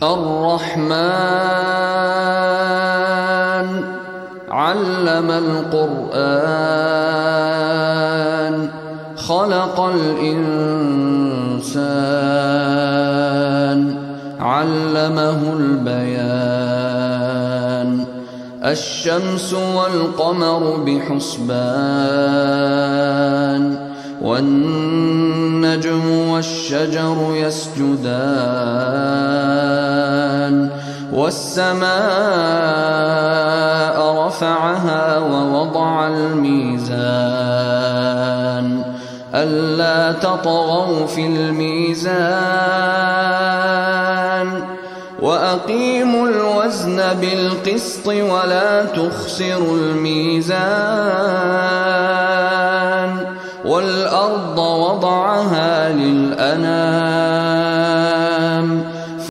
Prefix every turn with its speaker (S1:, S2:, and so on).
S1: الرحمن علم القرآن خلق الإنسان علمه البيان الشمس والقمر بحسبان والنجم والشجر يسجدان والسماء رفعها ووضع الميزان ألا تطغوا في الميزان وأقيموا الوزن بالقسط ولا تخسروا الميزان والأرض وضعها للأنام